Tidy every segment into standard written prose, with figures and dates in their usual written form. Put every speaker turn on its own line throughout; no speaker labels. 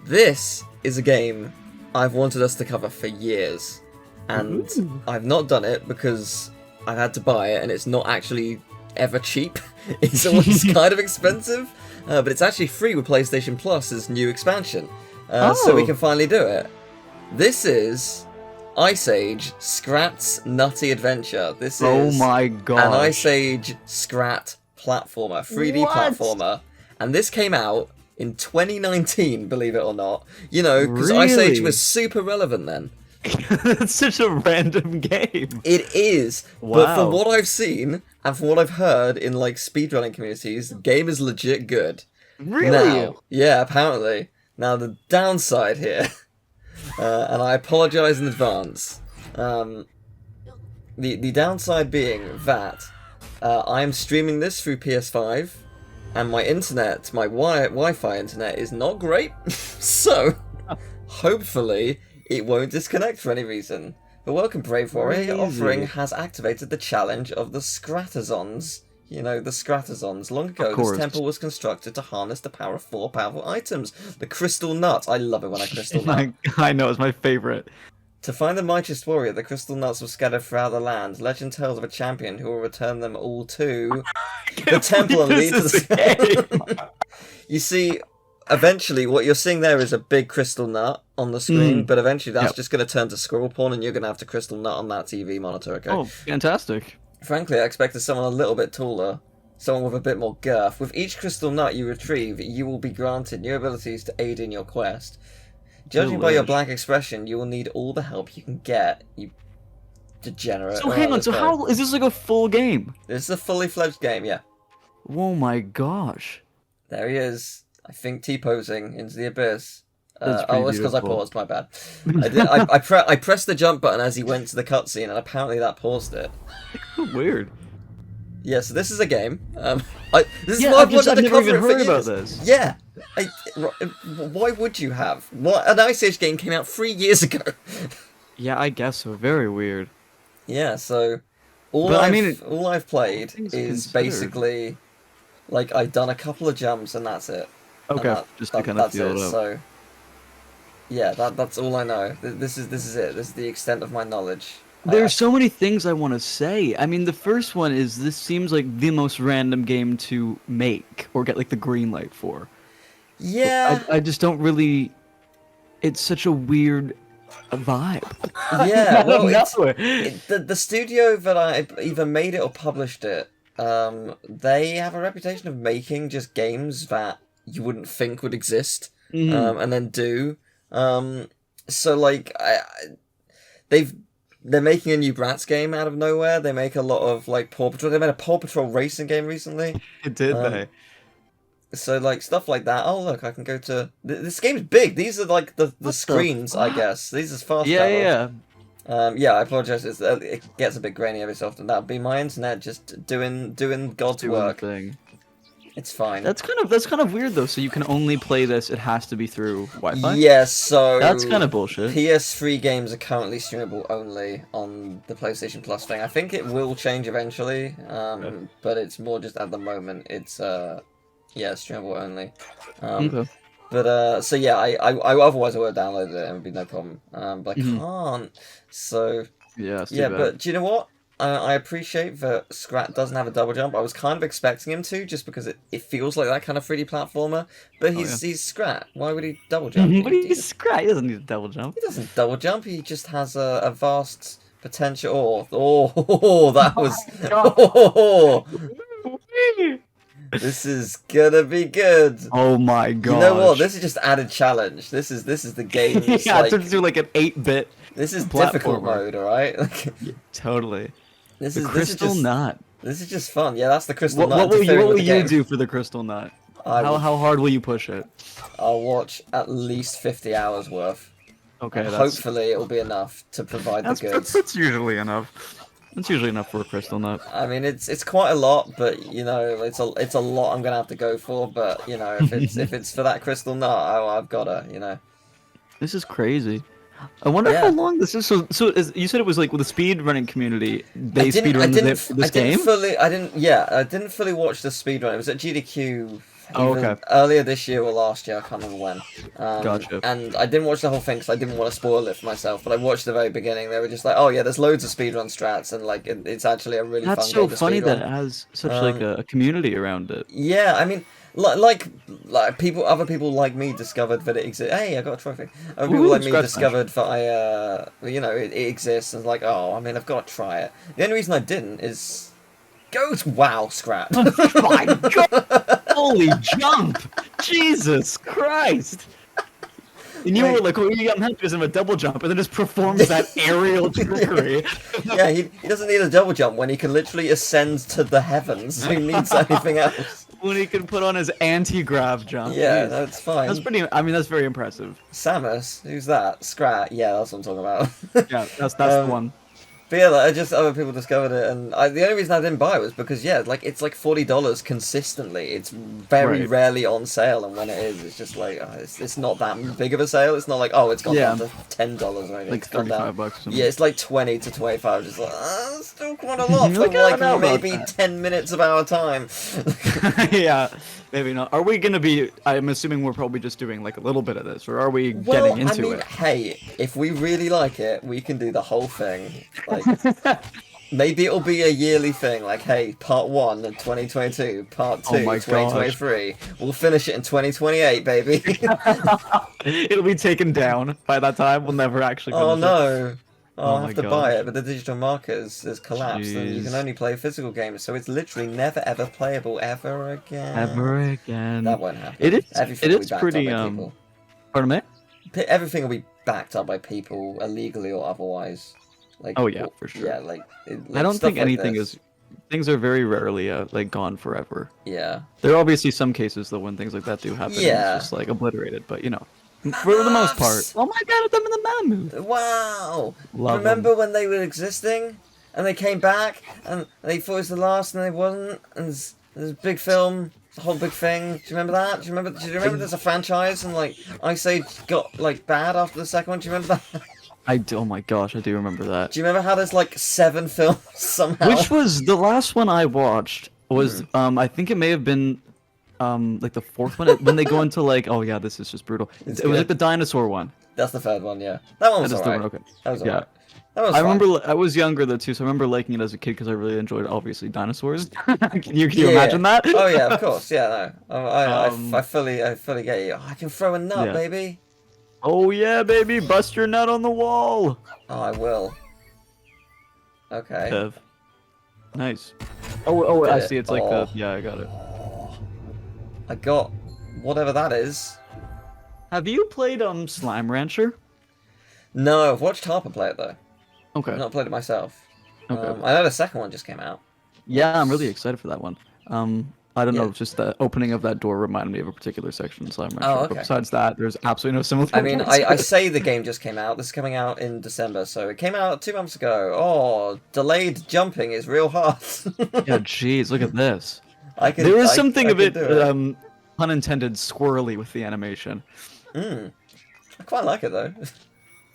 This is a game I've wanted us to cover for years, and I've not done it because I've had to buy it, and it's not actually ever cheap. It's always kind of expensive, but it's actually free with PlayStation Plus's new expansion, so we can finally do it. This is Ice Age Scrat's Nutty Adventure. This is
my gosh.
an Ice Age Scrat platformer, 3D platformer, and this came out in 2019, believe it or not. You know, because Ice Age was super relevant then.
It's such a random game.
It is, but from what I've seen, and from what I've heard in, like, speedrunning communities, the game is legit good.
Really?
Now, yeah, apparently. Now, the downside here, and I apologise in advance, the downside being that I am streaming this through PS5, and my internet, my Wi-Fi internet, is not great, so hopefully it won't disconnect for any reason. But welcome, Brave Warrior. Your offering has activated the challenge of the Scratazons. You know, the Scratazons. Long ago, this temple was constructed to harness the power of 4 powerful items. The Crystal Nut. I love it when I Crystal Nut.
I know, it's my favorite.
To find the mightiest warrior, the crystal nuts were scattered throughout the land. Legend tells of a champion who will return them all to the temple and lead to the sky. You see, eventually, what you're seeing there is a big crystal nut on the screen, but eventually that's just going to turn to squirrel porn, and you're going to have to crystal nut on that TV monitor, okay?
Oh, fantastic.
Frankly, I expected someone a little bit taller, someone with a bit more girth. With each crystal nut you retrieve, you will be granted new abilities to aid in your quest. Judging by your blank expression, you will need all the help you can get, you degenerate.
So hang on, so how is this like a full game?
This is a fully fledged game, yeah.
Oh my gosh.
There he is. I think T-posing into the abyss.
Oh,
it's because I paused, my bad. I pressed the jump button as he went to the cutscene, and apparently that paused it.
Weird.
Yeah, so this is a game. This is why I've wanted to cover it for years.
This.
Yeah. Why would you have? An Ice Age game came out 3 years ago.
Yeah, I guess so. Very weird.
Yeah, so all I've played is basically, like, I've done a couple of jumps and that's it.
Okay, just to kind of feel it out.
So yeah, that's all I know. This is it. This is the extent of my knowledge.
There's so many things I want to say. I mean, the first one is this seems like the most random game to make or get like the green light for.
Yeah.
I just don't really. It's such a weird vibe.
Yeah, well, the studio that I either made it or published it, they have a reputation of making just games that you wouldn't think would exist, and then do. So like, they're making a new Bratz game out of nowhere. They make a lot of like Paw Patrol. They made a Paw Patrol racing game recently.
Did they?
So, like, stuff like that. Oh, look, I can go to... This game's big. These are, like, the screens, I guess. These are fast travel. Yeah, I apologize. It gets a bit grainy every so often. That'd be my internet just doing God's work.
Thing.
It's fine.
That's kind of weird, though. So you can only play this, it has to be through Wi-Fi?
Yes, so...
That's kind of bullshit.
PS3 games are currently streamable only on the PlayStation Plus thing. I think it will change eventually, but it's more just at the moment. It's, yeah, streamable only.
Okay.
But so yeah, I otherwise I would have downloaded it and it would be no problem. But I can't. So
yeah,
but do you know what? I appreciate that Scrat doesn't have a double jump. I was kind of expecting him to, just because it feels like that kind of 3D platformer. But he's Scrat. Why would he double jump?
But he's Scrat. He doesn't need a double jump.
He doesn't double jump. He just has a vast potential. Oh, that was. Oh. This is gonna be good.
Oh my god!
You know what? This is just added challenge. This is the game.
Yeah, like, to do like an 8-bit.
This is difficult mode, all right?
Yeah, totally.
This
is crystal nut.
This is just fun. Yeah, that's the crystal nut.
What will you do for the crystal nut? How hard will you push it?
I'll watch at least 50 hours worth.
Okay.
Hopefully, it will be enough to provide the goods.
That's usually enough. That's usually enough for a crystal nut.
I mean, it's quite a lot, but you know, it's a lot I'm gonna have to go for. But you know, if it's for that crystal nut, I've gotta, you know. This
is crazy. I wonder how long this is. So you said it was like with the speed running community. They speedrun this game.
I didn't fully watch the speedrun. It was at GDQ
Oh,
Either
okay.
earlier this year or last year, I can't remember when.
Gotcha.
And I didn't watch the whole thing because I didn't want to spoil it for myself, but I watched the very beginning. They were just like, oh yeah, there's loads of speedrun strats, and like it's actually a really
That's
fun
so
game to
funny that
speedrun.
it has such like a community around it.
Yeah, I mean, like other people like me discovered that it exists. Hey, I got a trophy. Other people
Ooh,
like me
scratch smash.
discovered that it exists, and like, oh, I mean, I've got to try it. The only reason I didn't is go to WoW, Scrat.
My God! Holy jump! Jesus Christ! And you were like, oh, you got him because of a double jump, and then just performs that aerial trickery.
Yeah, he doesn't need a double jump when he can literally ascend to the heavens. Who needs anything else?
When he can put on his anti-grav jump.
Yeah,
Jeez.
that's fine.
That's pretty. I mean, that's very impressive.
Samus, who's that? Scrat. Yeah, that's what I'm talking about.
Yeah, that's the one.
But yeah, like, just other people discovered it, and the only reason I didn't buy it was because it's like $40 consistently. It's very
Right.
rarely on sale, and when it is, it's just like it's not that big of a sale. It's not like it's gone down to $10 or anything.
Like
It's gone down.
$35 or something.
Yeah, it's like 20 to 25. Just like that's still quite a lot for
Like, I don't know
like
about
maybe
that.
10 minutes of our time.
Yeah, maybe not. Are we gonna be? I'm assuming we're probably just doing like a little bit of this, or are we getting into it?
Hey, if we really like it, we can do the whole thing. Like, maybe it'll be a yearly thing. Like, hey, part 1 in 2022, part 2
Oh my
2023. We'll finish it in 2028, baby.
It'll be taken down by that time. We'll never actually.
Oh
finish it.
no.
Oh
I'll
my
have to buy
gosh.
it, but the digital market has collapsed, and you can
Jeez.
only play physical games, so it's literally never ever playable ever again.
Ever again.
That won't happen.
It is.
Everything
It
will be
is
backed
pretty.
up by people.
Pardon me.
Everything will be backed up by people, illegally or otherwise. Like,
Oh yeah, for sure.
Yeah, like
I don't
stuff
think
like
anything
this.
is. Things are very rarely like gone forever.
Yeah.
There are obviously some cases though when things like that do happen.
Yeah.
It's just like obliterated, but you know, for the most part. Oh my God, I'm in the man mood.
Wow!
Love
Remember when they were existing? And they came back, and they thought it was the last, and they wasn't? And there's a big film, the whole big thing. Do you remember that? Do you remember there's a franchise, and like, Ice Age got like bad after the second one? Do you remember that?
I do. Oh my gosh, I do remember that.
Do you remember how there's like 7 films somehow?
Which was the last one I watched? Was I think it may have been like the 4th one when they go into like, oh yeah, this is just brutal. It was
good.
like the dinosaur one.
That's the 3rd one, yeah. That one was
That is the
alright.
one, okay.
That was
Yeah.
alright. That was
I
fine.
remember I was younger though too, so I remember liking it as a kid because I really enjoyed obviously dinosaurs. Can you
Yeah.
imagine that?
Oh yeah, of course. Yeah, no. I
Um,
fully get you. I can throw a nut,
yeah.
baby.
Oh yeah, baby, bust your nut on the wall.
Oh, I will. Okay.
Kev. Nice. Oh, I
Did it.
see. It's like
Oh.
yeah, I got it.
I got whatever that is.
Have you played Slime Rancher?
No, I've watched Harper play it though.
Okay.
I've not played it myself.
Okay.
I know the second one just came out.
Yeah, I'm really excited for that one. I don't
Yeah.
know, just the opening of that door reminded me of a particular section in Slime Rancher.
Oh,
But
okay.
besides that, there's absolutely no similar.
I mean, I say the game just came out. This is coming out in December, so it came out 2 months ago. Oh, delayed jumping is real hard.
Yeah, jeez, look at this.
There
There is something a bit, pun intended, squirrely with the animation.
I quite like it though.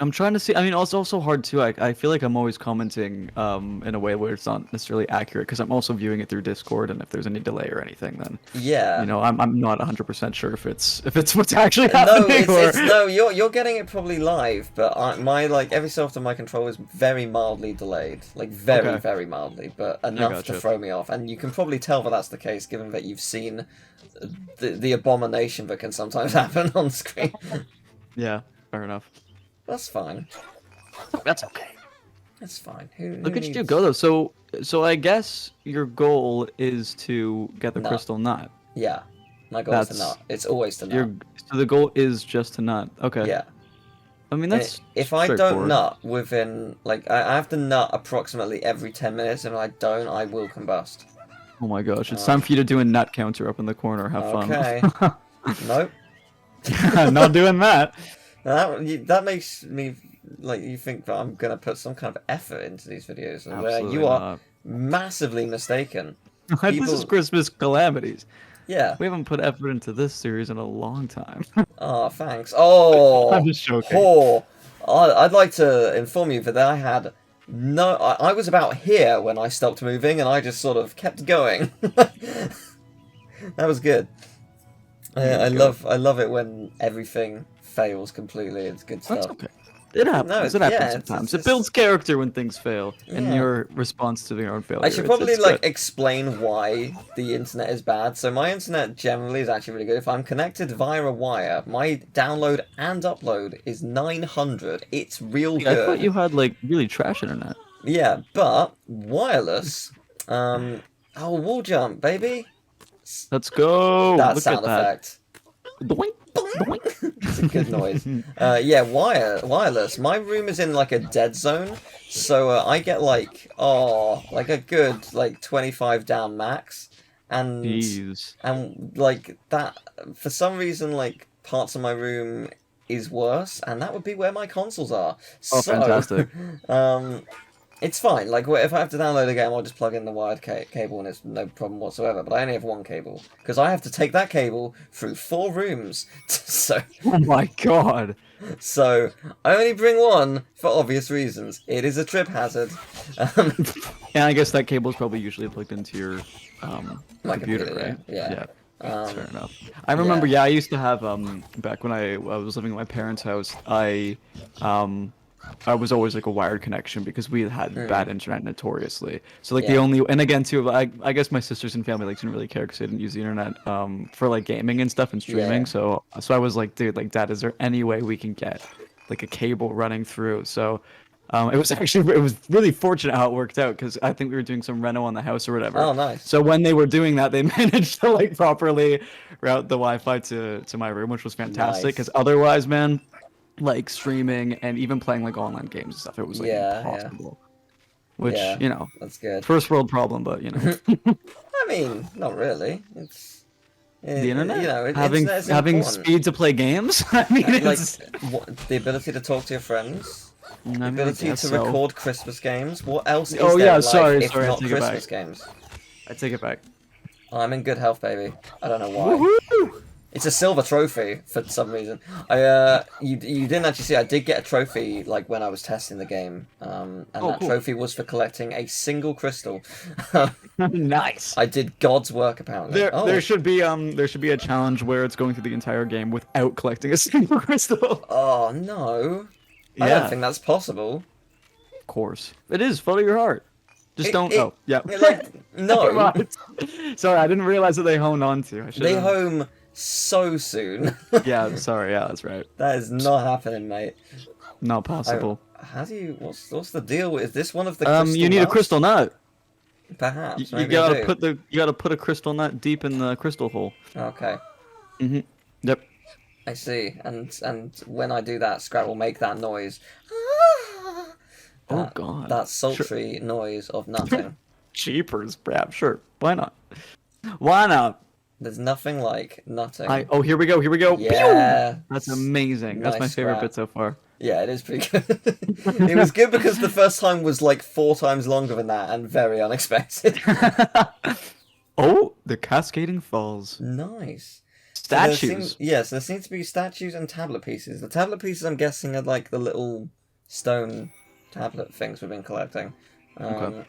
I'm trying to see. I mean, it's also hard too. I feel like I'm always commenting in a way where it's not necessarily accurate because I'm also viewing it through Discord, and if there's any delay or anything, then
Yeah.
you know I'm not 100% sure if it's what's actually
No,
happening.
no, you're getting it probably live, but my like every so often my control is very mildly delayed, like very
Okay.
very mildly, but enough to
gotcha.
throw me off. And you can probably tell that that's the case, given that you've seen the abomination that can sometimes happen on screen.
Yeah, fair enough.
That's fine.
That's okay.
That's fine. Who
Look at you
needs-
go though. So I guess your goal is to get the
Nut.
crystal nut.
Yeah, my goal is to
That's-
nut. It's always to nut.
So the goal is just to nut. Okay.
Yeah.
I mean that's
If I don't
straightforward.
nut within, like, I have to nut approximately every 10 minutes, and if I don't, I will combust.
Oh my gosh, it's time for you to do a nut counter up in the corner. Have
Okay.
fun.
Nope.
Not doing that.
That makes me, like, you think that I'm gonna put some kind of effort into these videos, and where
Absolutely
you are
not.
massively mistaken.
This is
People-
Christmas Calamities.
Yeah.
We haven't put effort into this series in a long time.
Oh, thanks. Oh.
I'm just joking.
Oh. I'd like to inform you that I had no. I was about here when I stopped moving, and I just sort of kept going. That was good. I love it when everything fails completely. It's good stuff.
That's okay. It happens.
No,
it happens
yeah,
sometimes.
it's
It builds character when things fail, and
Yeah.
your response to your own failure.
I should probably
it's
like
good.
explain why the internet is bad. So my internet generally is actually really good. If I'm connected via a wire, my download and upload is 900. It's real
Yeah, I
good.
thought you had like really trash internet.
Yeah, but wireless. Oh, wall jump, baby.
Let's go.
That
Look
sound
at that.
effect.
Doink, doink.
It's a good noise. Yeah, wireless. My room is in like a dead zone, so I get like a good like 25 down max, and
Jeez.
like that for some reason like parts of my room is worse, and that would be where my consoles are.
Oh,
So,
fantastic.
It's fine. Like, if I have to download a game, I'll just plug in the wired cable, and it's no problem whatsoever. But I only have one cable because I have to take that cable through 4 rooms. So
Oh my god.
I only bring one for obvious reasons. It is a trip hazard.
Yeah, I guess that cable's probably usually plugged into your
My
computer,
computer,
right?
yeah.
That's fair enough. I remember, I used to have back when I was living at my parents' house, I was always like a wired connection because we had bad internet notoriously. So like the only, and again too, I guess my sisters and family like didn't really care because they didn't use the internet for like gaming and stuff and streaming.
Yeah.
So I was like, dude, like Dad, is there any way we can get like a cable running through? So it was really fortunate how it worked out because I think we were doing some reno on the house or whatever.
Oh, nice.
So when they were doing that, they managed to like properly route the Wi-Fi to my room, which was fantastic.
Nice.
Because otherwise, man, like streaming and even playing like online games and stuff, it was like impossible. Which you know,
that's good.
first world problem, but you know,
I mean, not really. It's
the internet,
You know,
having
internet's important.
speed to play games. I mean,
Like
it's,
the ability to talk to your friends.
I mean, I
Ability
guess
to
so.
record Christmas games. What else is
Oh,
there
yeah,
in life
sorry,
if
I
not
take it back.
Christmas games?
I take it back.
I'm in good health, baby. I don't know why.
Woohoo!
It's a silver trophy for some reason. You didn't actually see. I did get a trophy like when I was testing the game, and that
cool.
trophy was for collecting a single crystal.
Nice.
I did God's work apparently.
There should be a challenge where it's going through the entire game without collecting a single crystal.
Oh no! I
Yeah.
don't think that's possible.
Of course, it is. Follow your heart. Just don't. Yeah.
No,
Sorry, I didn't realize that they honed on to. I should.
they home so soon.
Yeah. Sorry. Yeah, that's right.
That is not happening, mate.
Not possible.
How do you? What's the deal? Is this one of the? Crystal
You need a
nuts?
crystal nut.
Perhaps.
You
Maybe I
gotta
do.
you gotta put a crystal nut deep in the crystal hole.
Okay,
Yep.
I see. And when I do that, Scrat will make that noise.
Oh god.
That sultry noise of nothing.
Cheapers, Brad. Sure. Why not? Why not?
There's nothing like nutting.
Oh, here we go. Here we go.
Yeah.
Pew! That's amazing. That's my
Nice
favorite
Scrat.
bit so far.
Yeah, it is pretty good. It was good because the first time was like 4 times longer than that and very unexpected.
Oh, the cascading falls.
Nice.
Statues.
Yes, there seems to be statues and tablet pieces. The tablet pieces, I'm guessing, are like the little stone tablet things we've been collecting.
Okay.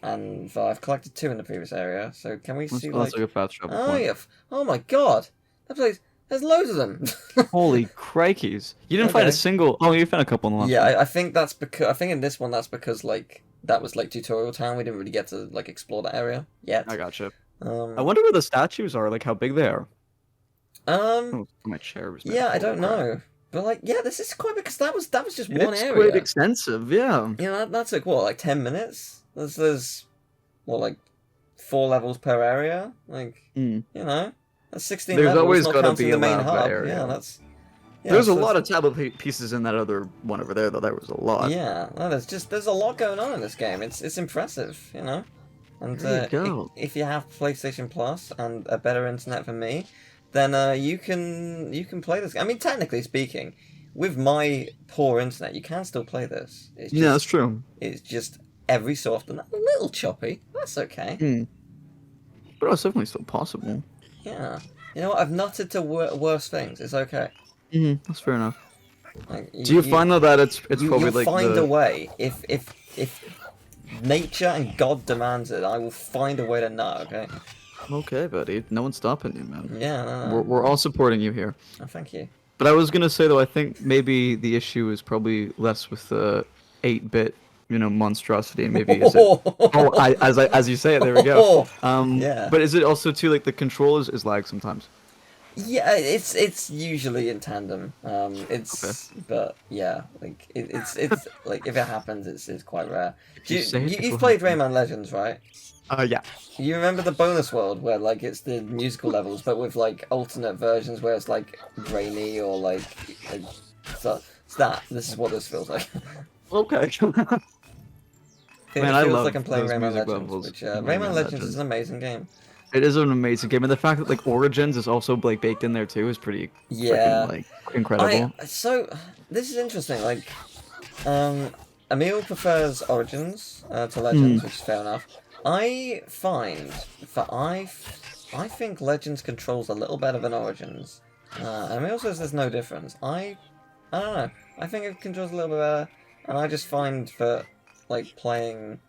And I've collected 2 in the previous area, so can we see
That's like a fast travel
Oh,
point.
yeah. Oh my god! That place, there's loads of them!
Holy crikeys. You didn't find a
Okay.
single... Oh, you found a couple in the last
Yeah,
one.
I think that's because... I think in this one that's because, like, that was, like, tutorial town. We didn't really get to, like, explore that area yet.
I gotcha. I
Um,
wonder where the statues are, like how big they are.
um
Oh, my chair was
yeah, I
back.
don't know. But, like, yeah, this is quite... Because that was just one
It's
area.
quite extensive, yeah.
You know, that took, what, like 10 minutes? There's what, like 4 levels per area? Like,
Mm.
you know, that's 16
There's
levels,
always
not
gotta
counting
be
the
a
main
lava
hub.
area.
Yeah, that's... Yeah,
There's a
so
lot of tablet pieces in that other one over there, though. There was a lot.
Yeah, no, there's a lot going on in this game. It's impressive, you know? And
There you go.
if you have PlayStation Plus and a better internet than me, then you can play this. I mean, technically speaking, with my poor internet, you can still play this. It's just,
Yeah, that's true.
It's just every so often a little choppy. That's okay.
But it's definitely still possible.
Yeah. You know what? I've nutted to worse things. It's okay.
That's fair enough.
Like,
Do you find though that it's probably
you'll
like
find
the...
a way. If nature and God demands it, I will find a way to nut. Okay.
Okay, buddy. No one's stopping you, man.
Yeah, no,
We're all supporting you here.
oh, thank you.
But I was gonna say though, I think maybe the issue is probably less with the 8-bit, monstrosity, and maybe is it? Oh, as you say it, there we go.
Yeah.
But is it also too like the controls is lag sometimes?
Yeah, it's usually in tandem.
Okay.
But yeah, like it's like if it happens, it's quite rare.
If you say it, it
You've
will
played
happen.
Rayman Legends, right?
Yeah.
You remember the bonus world where like it's the musical levels, but with like alternate versions where it's like grainy or like so it's that. This is what this feels like.
Okay.
It
Man, I
feels
love
like I'm playing
those
Rayman
music
Legends,
levels
which
in
Rayman
Rayman
Legends
Legends.
is an amazing game.
It is an amazing game, and the fact that like Origins is also like baked in there too is pretty
Yeah.
freaking like incredible.
So this is interesting. Like, Emil prefers Origins to Legends, which is fair enough. I find that I think Legends controls a little better than Origins. Emil says there's no difference. I don't know. I think it controls a little bit better, and I just find that like playing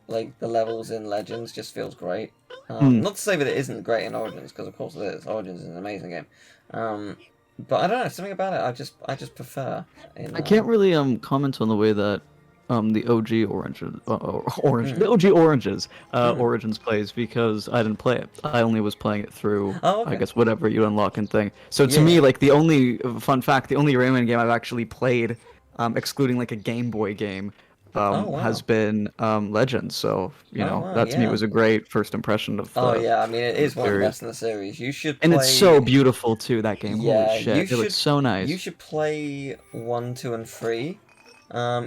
like the levels in Legends just feels great. Not to say that it isn't great in Origins, because of course it is. Origins is an amazing game. But I don't know, something about it I just prefer.
I can't really comment on the way that the OG the OG Oranges Origins plays because I didn't play it. I only was playing it through
Oh, okay.
I guess whatever you unlock and thing. So to
Yeah.
me, like the only fun fact, the only Rayman game I've actually played, excluding like a Game Boy game,
Oh, wow.
has been Legends. So
Wow,
that to me
yeah.
was a great first impression of.
Oh yeah, I mean it is one of the
series.
best in the series. You should play.
And it's so beautiful too. That game,
Yeah,
holy shit,
you
it looks so nice.
You should play 1, 2, and 3.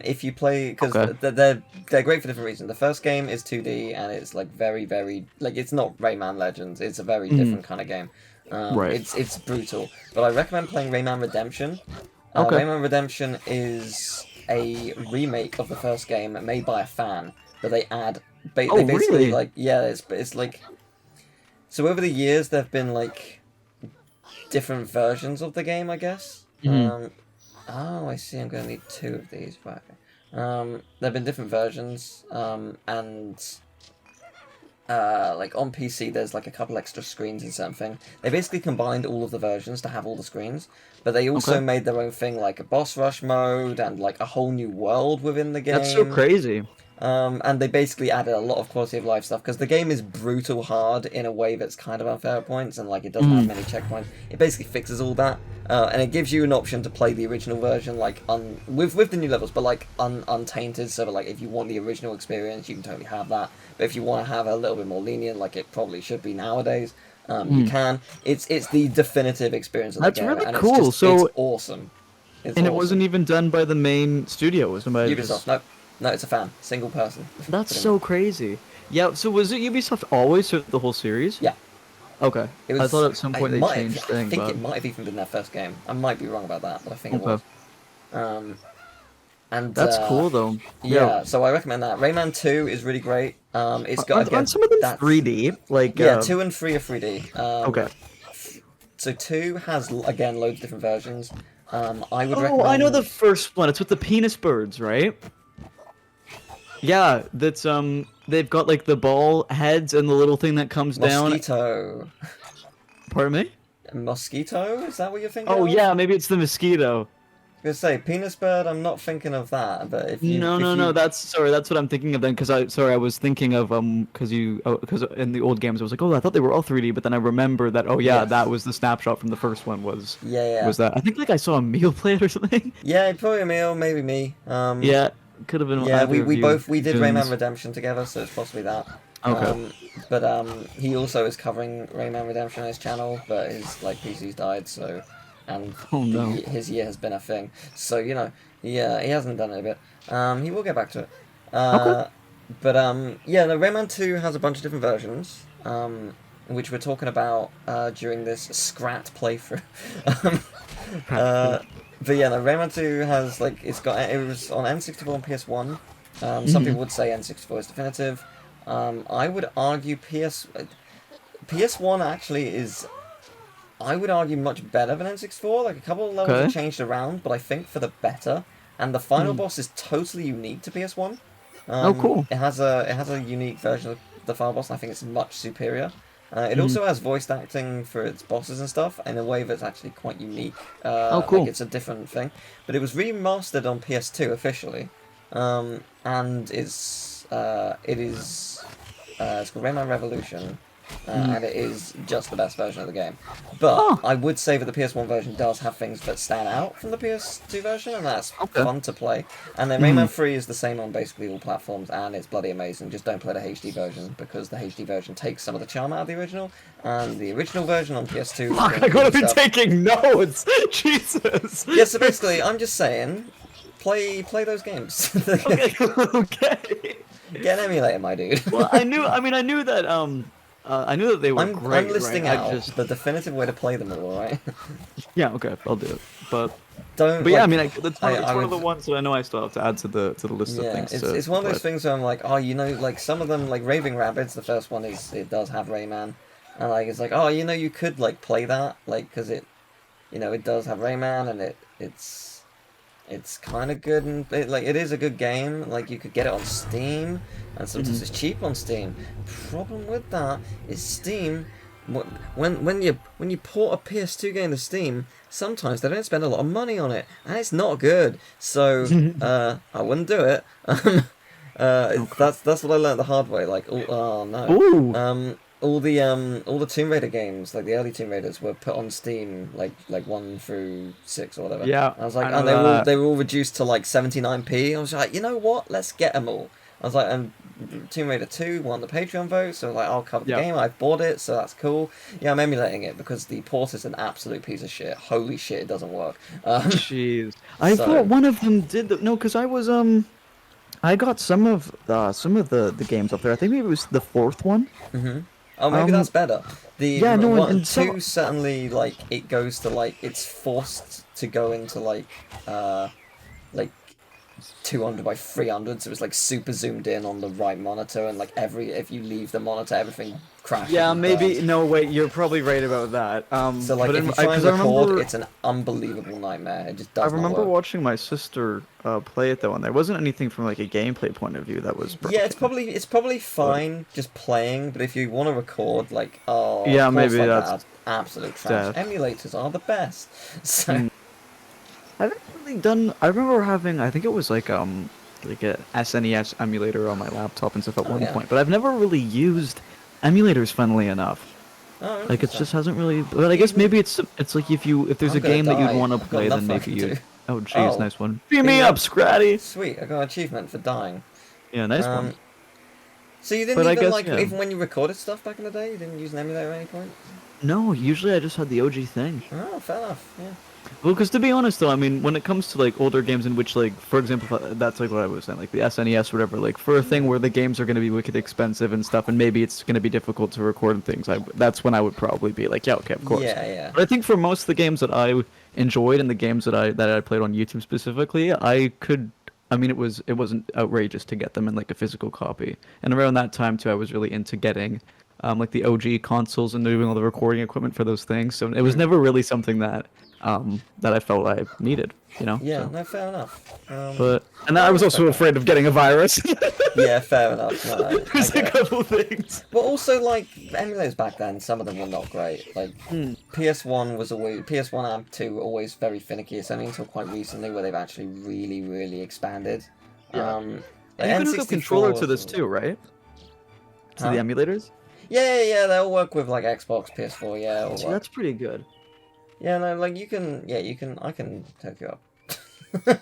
If you play, because
Okay.
they're great for different reasons. The first game is 2D and it's like very like it's not Rayman Legends. It's a very different kind of game.
Right.
It's brutal, but I recommend playing Rayman Redemption.
Okay.
Rayman Redemption is a remake of the first game made by a fan, but they add. They basically
really?
like it's like. So over the years, there've been like different versions of the game, I guess. Oh, I see. I'm going to need 2 of these. Right. There've been different versions, and like on PC, there's like a couple extra screens and something. They basically combined all of the versions to have all the screens, but they also
Okay.
made their own thing, like a boss rush mode and like a whole new world within the game.
That's so crazy.
And they basically added a lot of quality of life stuff because the game is brutal hard in a way that's kind of unfair at points, and like it doesn't have many checkpoints. It basically fixes all that, and it gives you an option to play the original version like with the new levels, but like untainted. So that, like if you want the original experience, you can totally have that. But if you want to have a little bit more lenient, like it probably should be nowadays, you can. It's the definitive experience of the
That's
game,
really
and
cool.
It's
So-
it's awesome. It's
And it
awesome.
wasn't even done by the main studio. It was done by
Ubisoft. No, it's a fan, single person.
That's
Pretty
so
much.
crazy. Yeah. So was it Ubisoft always through the whole series?
Yeah.
Okay.
It
I thought at some point they changed
I
things.
think
But...
it might have even been their first game. I might be wrong about that, but I think it was.
Okay.
And
That's cool though.
Yeah, so I recommend that. Rayman 2 is really great. It's got again,
Aren't some of them
that's-
3D? Like
Yeah, 2 and 3 are 3D.
Okay.
So 2 has again loads of different versions. I would
Oh,
recommend.
I know the first one. It's with the penis birds, right? Yeah, that's they've got like the ball heads and the little thing that comes down.
Mosquito.
Pardon me?
Mosquito? Is that what you're thinking?
Oh
of?
yeah, maybe it's the mosquito.
I was gonna say penis bird. I'm not thinking of that, but if you
No. That's what I'm thinking of then. Because I was thinking of because in the old games I was like, oh, I thought they were all 3D, but then I remember that
Yes.
that was the snapshot from the first one was
Yeah.
was that. I think like I saw a meal play it or something.
Yeah, probably Emil, maybe me.
Yeah, could have been.
Yeah,
either of
we
you
both did
goons.
Rayman Redemption together, so it's possibly that.
Okay.
But he also is covering Rayman Redemption on his channel, but his PC's died, so and
Oh, no.
his year has been a thing. So he hasn't done it a bit. He will get back to it.
Okay.
But yeah, no, Rayman 2 has a bunch of different versions, which we're talking about during this Scrat playthrough. But yeah, no, Rayman 2 has it was on N64 and PS1. Some people would say N64 is definitive. I would argue PS1 actually is, I would argue, much better than N64. Like a couple of levels have changed around, but I think for the better. And the final boss is totally unique to PS1.
Oh, cool.
It has a unique version of the final boss, and I think it's much superior. It also has voice acting for its bosses and stuff in a way that's actually quite unique.
Oh, cool.
Like it's a different thing. But it was remastered on PS2 officially, and it's called Rayman Revolution. And it is just the best version of the game. But I would say that the PS1 version does have things that stand out from the PS2 version, and that's fun to play. And then Rayman 3 is the same on basically all platforms, and it's bloody amazing. Just don't play the HD version, because the HD version takes some of the charm out of the original, and the original version on PS2...
Fuck, I gotta be taking notes! Jesus!
Yeah, so basically, I'm just saying, play those games.
Okay, okay.
Get an emulator, my dude.
Well, I knew that, I knew that they were great.
I'm listing
right?
out the definitive way to play them all, right?
Yeah, okay, I'll do it. But
don't.
But yeah, I mean, it's one of the ones that I know I still have to add to the list of things.
It's one of those things where I'm like, oh, you know, like some of them, like Raving Rabbids, the first one it does have Rayman, and like it's like, oh, you know, you could like play that, like, because it does have Rayman, and it's kind of good, and it is a good game. Like, you could get it on Steam, and sometimes it's cheap on Steam. Problem with that is Steam, when you port a PS2 game to Steam, sometimes they don't spend a lot of money on it, and it's not good. So I wouldn't do it. That's what I learned the hard way. Like, oh no.
Ooh.
All the Tomb Raider games, like the early Tomb Raiders, were put on Steam, like 1 through 6 or whatever.
Yeah.
I was like,
I
and
know
they were all reduced to like 79p. I was like, you know what? Let's get them all. I was like, and Tomb Raider 2 won the Patreon vote, so like I'll cover the game. I've bought it, so that's cool. Yeah, I'm emulating it because the port is an absolute piece of shit. Holy shit, it doesn't work.
Jeez. I thought one of them did no, because I was I got some of the games up there. I think maybe it was the 4th one.
Oh, maybe that's better.
Yeah, no, and
2 certainly, like, it goes to, like, it's forced to go into, like 200 by 300, so it's, like, super zoomed in on the right monitor, and, like, if you leave the monitor, everything crashes.
Yeah, maybe, no, wait, you're probably right about that.
So, like, if you try and record, it's an unbelievable nightmare. It just does not work.
I remember watching my sister play it, though, and there wasn't anything from, like, a gameplay point of view that was broken.
Yeah, it's probably fine just playing, but if you want to record, like,
yeah, maybe
like
that's
absolute trash. Emulators are the best. So...
I haven't really done... I remember having... I think it was like a SNES emulator on my laptop and stuff at one point, but I've never really used emulators, funnily enough.
Oh,
like, it just hasn't really... But I guess maybe it's like if there's a game that you'd want to play, then maybe you... Oh, jeez, nice one. Beat me up, Scratty!
Sweet, I got an achievement for dying.
Yeah, nice one.
So you didn't even when you recorded stuff back in the day, you didn't use an emulator at any point?
No, usually I just had the OG thing.
Oh, fair enough, yeah.
Well, because to be honest, though, I mean, when it comes to, like, older games in which, like, for example, that's, like, what I was saying, like, the SNES or whatever, like, for a thing where the games are going to be wicked expensive and stuff, and maybe it's going to be difficult to record and things, that's when I would probably be like, yeah, okay, of course.
Yeah, yeah.
But I think for most of the games that I enjoyed and the games that I played on YouTube specifically, it wasn't outrageous to get them in, like, a physical copy. And around that time, too, I was really into getting... like the OG consoles and doing all the recording equipment for those things, so it was never really something that I felt I needed, you know.
Yeah,
so.
no, fair enough.
And I was also afraid of getting a virus.
Yeah, fair enough. No,
There's a couple things.
But also, like, emulators back then, some of them were not great. Like, PS1 and 2 were always very finicky. It's only until quite recently where they've actually really, really expanded.
Yeah. And you can hook a controller to this too, right? To the emulators?
Yeah, they'll work with, like, Xbox, PS4, yeah.
See, that's pretty good.
Yeah, no, like, I can hook you up. I'll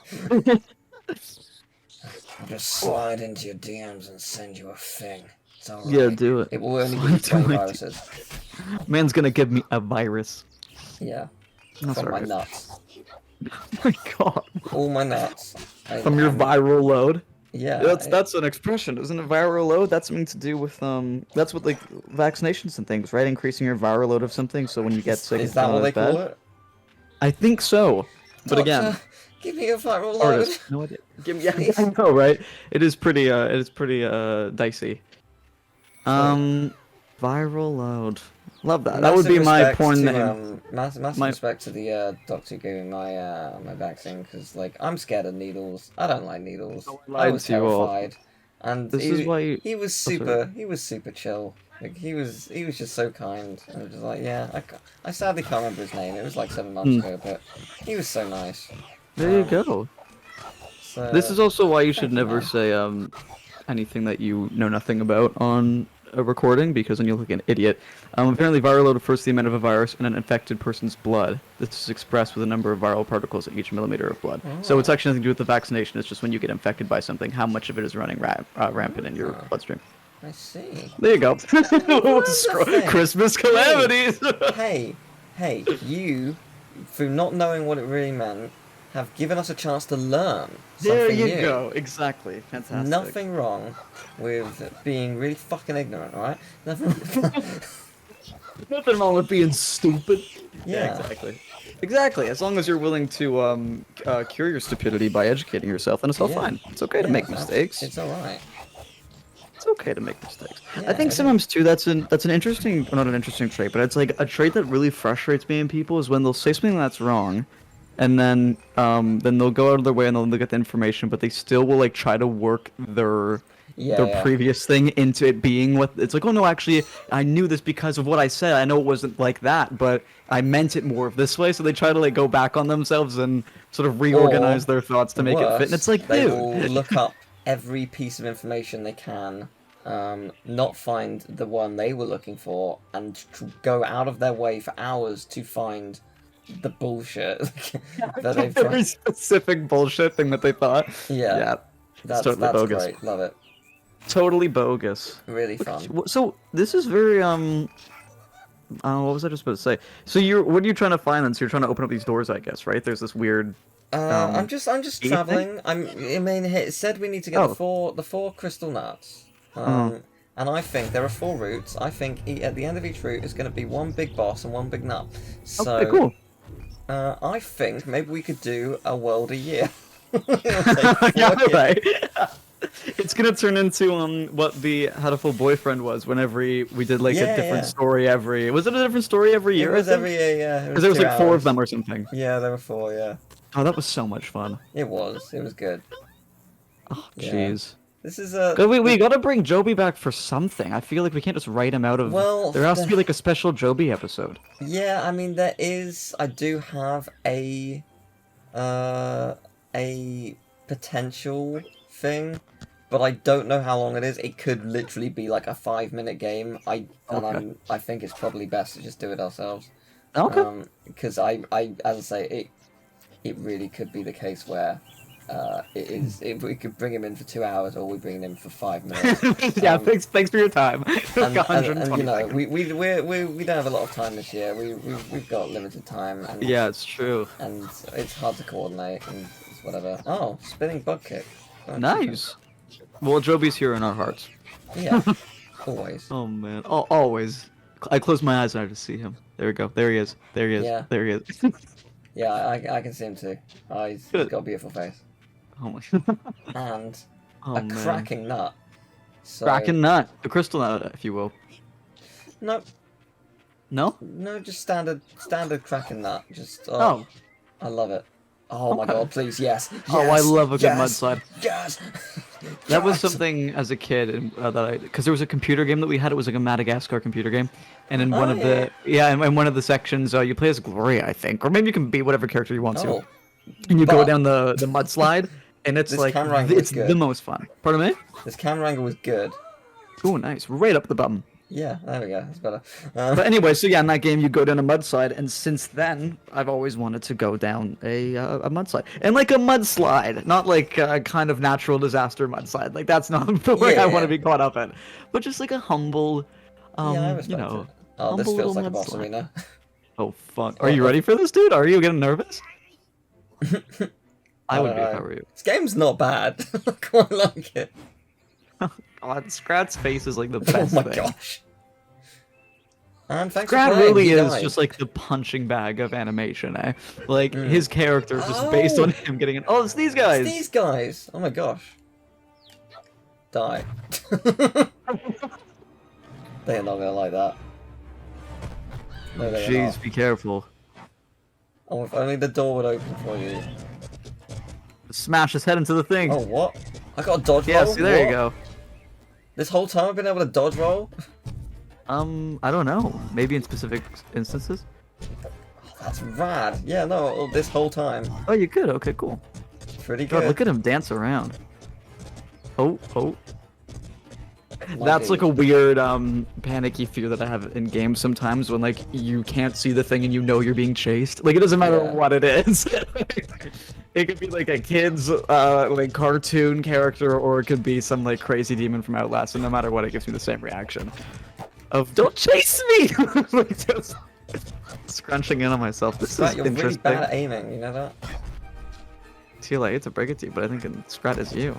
just slide into your DMs and send you a thing. It's alright.
Yeah, do it.
It will only give you 20 viruses.
Man's gonna give me a virus.
Yeah.
That's
From
right.
my nuts.
Oh my god.
All my nuts.
From your viral load?
Yeah.
That's an expression, isn't it? Viral load? That's something to do with that's what, like, vaccinations and things, right? Increasing your viral load of something, so when you get sick,
is that what they call it?
I think so. But
Doctor,
again,
give me a viral load.
No idea. Yeah, I know, right? It is pretty dicey. Viral load. Love that. That would be my porn name.
Massive respect to the doctor who gave me my vaccine, because, like, I'm scared of needles. I don't like needles. I was terrified. And
this is why
he was super chill. Like he was just so kind. I was just like, yeah, I sadly can't remember his name. It was like 7 months ago, but he was so nice.
There you go.
So,
This is also why you should
thank you,
never
man.
say anything that you know nothing about on a recording, because then you look like an idiot. Apparently, viral load refers to the amount of a virus in an infected person's blood. This is expressed with a number of viral particles in each millimeter of blood. So it's actually nothing to do with the vaccination. It's just when you get infected by something, how much of it is running rampant in your bloodstream.
I see.
There you go.
Wonderful.
Christmas calamities.
Hey, you, through not knowing what it really meant, have given us a chance to learn something
There you
new.
go. Exactly. Fantastic.
Nothing wrong with being really fucking ignorant, alright? Nothing.
Nothing wrong with being stupid.
Yeah.
Exactly. Exactly. As long as you're willing to cure your stupidity by educating yourself, then it's all
Yeah.
fine. It's okay to make mistakes.
It's alright.
It's okay to make mistakes.
Yeah,
I think
it
sometimes too that's an interesting, well, not an interesting trait, but it's like a trait that really frustrates me in people is when they'll say something that's wrong, and then they'll go out of their way and they'll look at the information, but they still will like try to work their previous thing into it being what it's like. Oh no, actually, I knew this because of what I said. I know it wasn't like that, but I meant it more of this way. So they try to like go back on themselves and sort of reorganize their thoughts to make it fit. And it's like,
they
dude,
will look up every piece of information they can, not find the one they were looking for, and go out of their way for hours to find the bullshit that they've
every
tried.
specific bullshit thing that they thought.
Yeah, that's
totally bogus.
great. Love it.
Totally bogus.
Really fun.
So this is very what was I just about to say? So what are you trying to find then? So you're trying to open up these doors, I guess, right? There's this weird.
I'm just traveling. I mean, it said we need to get the four crystal nuts. And I think there are 4 routes. I think at the end of each route is going to be one big boss and one big nut. So,
okay, cool.
I think maybe we could do a world a year.
Yeah, right. It's gonna turn into what the Hatful Boyfriend was whenever we did like a different story every. Was it a different story every year?
It was every year, yeah.
Because there was like 4 of them or something.
Yeah, there were 4, yeah.
Oh, that was so much fun.
It was good.
Oh, jeez.
This is
we gotta bring Joby back for something. I feel like we can't just write him out of.
Well,
there has to be like a special Joby episode.
Yeah, I mean there is. I do have a potential thing, but I don't know how long it is. It could literally be like a 5-minute game. I think it's probably best to just do it ourselves.
Okay.
Because I as I say, it really could be the case where we could bring him in for 2 hours, or we bring him in for 5 minutes.
Yeah, thanks for your time.
and you know, we don't have a lot of time this year. We've got limited time. And,
yeah, it's true.
And it's hard to coordinate and whatever. Oh, spinning bug kick. Oh,
nice. Well, Joby's here in our hearts.
Yeah, always.
Oh man, always. I close my eyes and I just see him. There we go. There he is. There he is.
Yeah.
There he is.
Yeah, I can see him too. Oh, he's got a beautiful face.
Oh my.
And
a
cracking nut. So...
Cracking nut. A crystal nut, if you will.
Nope.
No?
No, just standard cracking nut. Just
oh.
I love it. Oh my god, please, yes.
Oh, I love a good mudslide.
Yes.
That was something as a kid because there was a computer game that we had. It was like a Madagascar computer game, and in one of in one of the sections, you play as Gloria, I think, or maybe you can be whatever character you want to, and you go down the mudslide, and it's like it's the most fun. Pardon me?
This camera angle was good.
Oh, nice, right up the bum.
Yeah, there we go. That's better.
But anyway, so yeah, in that game you go down a mudslide, and since then I've always wanted to go down a mudslide, and like a mudslide, not like a kind of natural disaster mudslide. Like that's not the way I want to be caught up in, but just like a humble,
I respect it. Oh, this feels like a boss arena.
Oh fuck! Are you ready for this, dude? Are you getting nervous? I would be if I were you.
This game's not bad. I quite like it.
God, Scrat's face is like the best thing.
Oh my gosh. And thanks
Scrat
for playing.
really is just like the punching bag of animation, eh? Like, his character is just based on him getting it. Oh, it's these guys!
It's these guys! Oh my gosh. Die. They're not gonna like that. No,
jeez, be careful.
Oh, if only the door would open for you.
Smash his head into the thing.
Oh, what? I got a dodge roll?
Yeah, see, there you go.
This whole time I've been able to dodge roll?
I don't know. Maybe in specific instances.
That's rad. Yeah, no, this whole time.
Oh, you could. Okay, cool.
Pretty
God,
good.
look at him dance around. Oh, oh.
Might
That's
be.
like a weird, panicky fear that I have in games sometimes when, like, you can't see the thing and you know you're being chased. Like, it doesn't matter
Yeah.
what it is. It could be, like, a kid's, like, cartoon character, or it could be some, like, crazy demon from Outlast, and no matter what, it gives me the same reaction. Of, don't chase me! Like, just scrunching in on myself. This
Scrat,
is
you're really
interesting.
bad at aiming, you know that?
Teal, I hate to break it to you, but I think Scrat is you.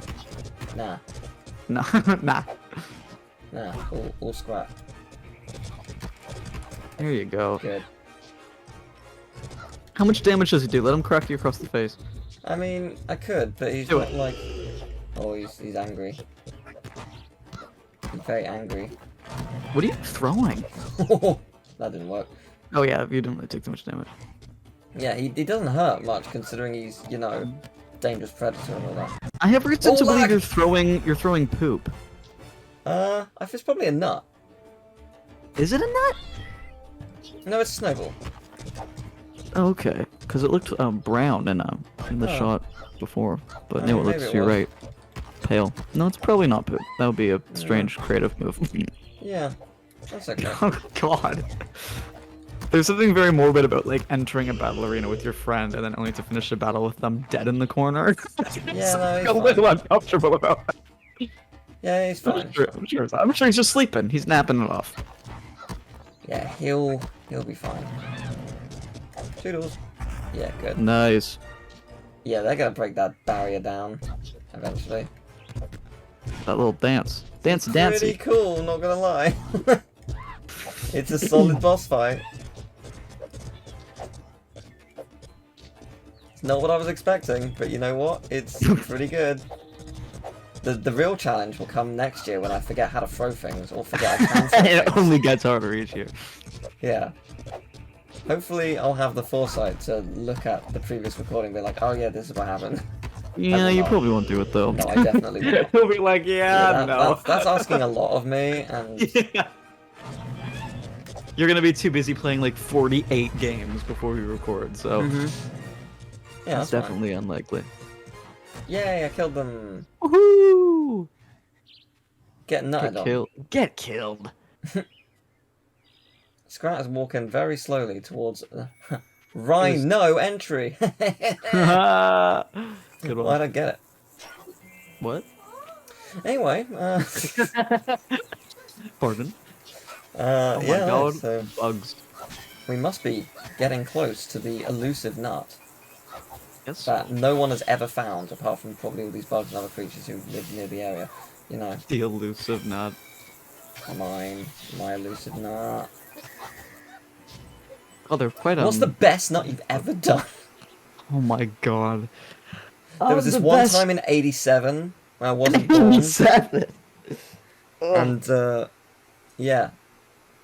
Nah.
No, nah.
Nah, all Scrat.
There you go.
Good.
How much damage does he do? Let him crack you across the face.
I mean, I could, but he's
Do
not
it.
like... Oh, he's angry. He's very angry.
What are you throwing?
That didn't work.
Oh yeah, you didn't really take too much damage.
Yeah, he doesn't hurt much considering he's, you know, dangerous predator and all that.
I have reason to believe
lag!
you're throwing poop.
I think it's probably a nut.
Is it a nut?
No, it's a snowball.
Oh, okay, because it looked brown in the
Oh.
shot before, but
I
no,
mean,
it looks.
maybe it
You're
was.
right. Pale. No, it's probably not poop. That would be a strange creative move.
Yeah, that's okay.
Oh God. There's something very morbid about like entering a battle arena with your friend and then only to finish the battle with them dead in the corner.
Yeah, no, he's
a little uncomfortable about that.
Yeah, he's fine.
I'm sure he's just sleeping. He's napping it off.
Yeah, he'll be fine. Toodles. Yeah, good.
Nice.
Yeah, they're gonna break that barrier down eventually.
That little dance. Dance,
Pretty
dancey.
cool, not gonna lie. It's a solid boss fight. It's not what I was expecting, but you know what? It's pretty good. The real challenge will come next year when I forget how to throw things or forget I can throw
It
things.
only gets harder each year.
Yeah. Hopefully I'll have the foresight to look at the previous recording and be like, oh yeah, this is what happened.
Yeah,
will
you
not.
probably won't do it though.
No, I definitely will.
He'll be like, yeah, no.
That's asking a lot of me, and
Yeah. You're gonna be too busy playing like 48 games before we record, so
yeah,
that's
that's fine.
definitely unlikely.
Yay, I killed them.
Woohoo!
Get nutted
Get
on.
killed. Get killed.
Scrat is walking very slowly towards Rhino entry.
Good
I
one.
don't get it.
What?
Anyway,
Pardon?
yeah,
Oh my god.
so
Bugs.
we must be getting close to the elusive nut
Yes.
that no one has ever found, apart from probably all these bugs and other creatures who live near the area. You know,
The elusive nut.
my elusive nut.
Oh, they're quite
What's the best nut you've ever done?
Oh my god.
There was this one time in '87 when I wasn't born, and yeah,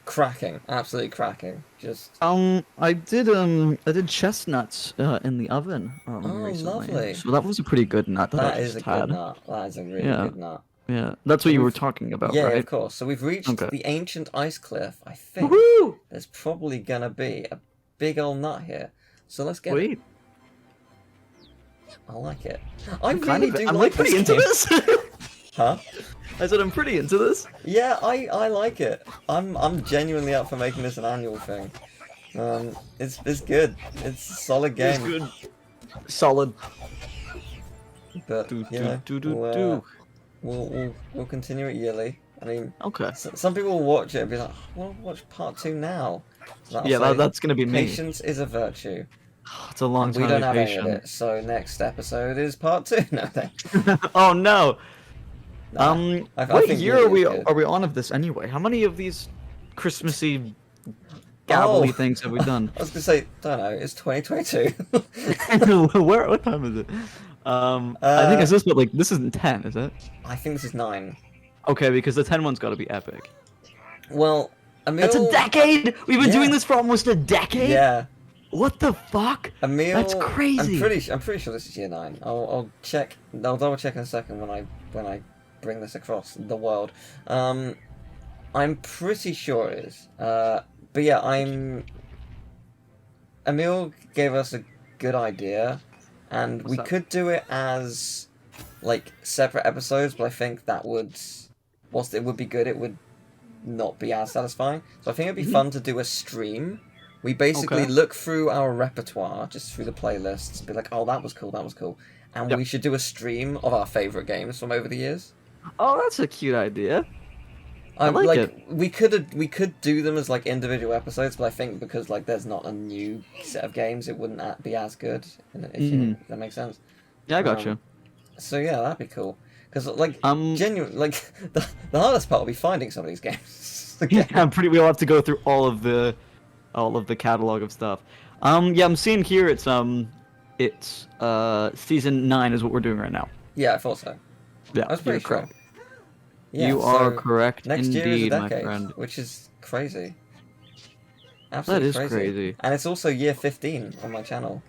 cracking, absolutely cracking. Just
I did chestnuts in the oven recently.
lovely.
So that was a pretty good nut that I
that is a
just had.
good nut. That is a really
Yeah.
good nut.
Yeah, that's what you were
we've-
talking about,
Yeah,
right?
of course. So we've reached
Okay.
the ancient ice cliff. I think
Woohoo!
there's probably gonna be a big old nut here. So let's get it.
Wait,
I like it. I
I'm
really do
I'm
like
pretty
this
into
game.
this.
Huh?
I said I'm pretty into this.
Yeah, I like it. I'm genuinely up for making this an annual thing. It's good. It's a solid game.
It's good. Solid.
But
Do,
you know,
do, do,
we'll,
do.
we'll continue it yearly. I mean,
Okay.
some people will watch it and be like, "Well, watch part 2 now." So
Yeah,
that'll say,
that's gonna be me.
patience is a virtue.
It's a long time.
We don't
to
have
be
any of
patient.
it, so next episode is part 2. No, thanks.
Oh no.
Nah, I
What
think
year
really is good.
are we on of this anyway? How many of these Christmassy gabbly
Oh.
things have we done?
I was gonna say, don't know. It's 2022.
What time is it? I think it's this, but like this isn't 10, is it?
I think this is 9.
Okay, because the 10 one's got to be epic.
Well, Emil.
That's a decade. We've been
Yeah.
doing this for almost a decade.
Yeah.
What the fuck?
Emil,
That's crazy.
I'm pretty sure this is year 9. I'll check. I'll double check in a second when I bring this across the world. I'm pretty sure it is. But yeah, Emil gave us a good idea, and
What's
we
that?
could do it as like separate episodes, but I think that would, whilst it would be good, it would not be as satisfying. So I think it'd be fun to do a stream. We basically
Okay.
look through our repertoire, just through the playlists, be like, oh, that was cool, that was cool. And
Yep.
we should do a stream of our favourite games from over the years.
Oh, that's a cute idea. I
I'm
like
like
it.
we could do them as like individual episodes, but I think because like there's not a new set of games, it wouldn't be as good. If that makes sense.
Yeah, I got
Um,
you.
so yeah, that'd be cool. Because like
Um,
genuine, like the hardest part will be finding some of these games.
yeah, I'm pretty. We'll have to go through all of the catalog of stuff. Yeah, I'm seeing here it's season 9 is what we're doing right now.
Yeah, I thought so.
Yeah,
I was
you're
pretty sure.
correct.
Yeah,
You are
so
correct
next year is a
indeed, my
decade,
friend.
which is crazy.
That
Absolutely
is crazy.
And it's also year 15 on my channel.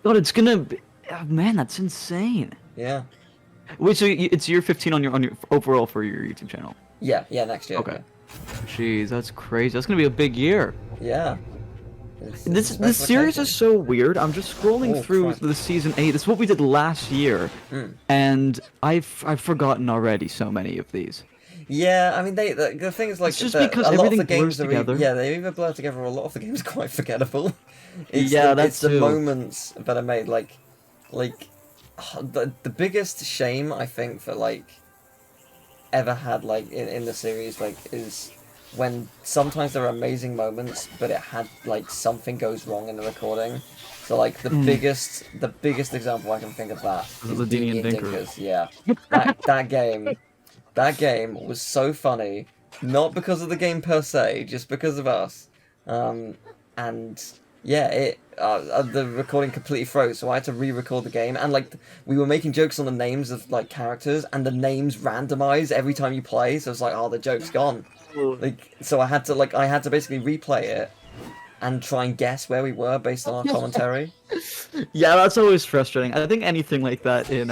God, it's gonna be. Oh, man, that's insane.
Yeah.
Wait, so it's year 15 on your overall for your YouTube channel?
Yeah, next year.
Okay. Jeez, that's crazy. That's gonna be a big year.
Yeah.
This series is so weird. I'm just scrolling
Oh,
through
Christ.
the season 8. This is what we did last year, and I've forgotten already so many of these.
Yeah, I mean, the thing is, like,
It's just
that
because
a lot of the
everything blurs
games are
together.
yeah, they either blur together, or a lot of the games are quite forgettable.
Yeah, that's
it's the
too.
moments that are made like the biggest shame I think for like ever had like in the series like is when sometimes there are amazing moments, but it had like something goes wrong in the recording. So like the biggest example I can think of that
Was
is
it the Dini and
Dini
Dinkers?
Yeah, that game was so funny, not because of the game per se, just because of us. And yeah, the recording completely froze, so I had to re-record the game. And like we were making jokes on the names of like characters, and the names randomize every time you play. So it's like, oh, the joke's gone. Like, so I had to basically replay it and try and guess where we were based on our commentary.
Yeah, that's always frustrating. I think anything like that in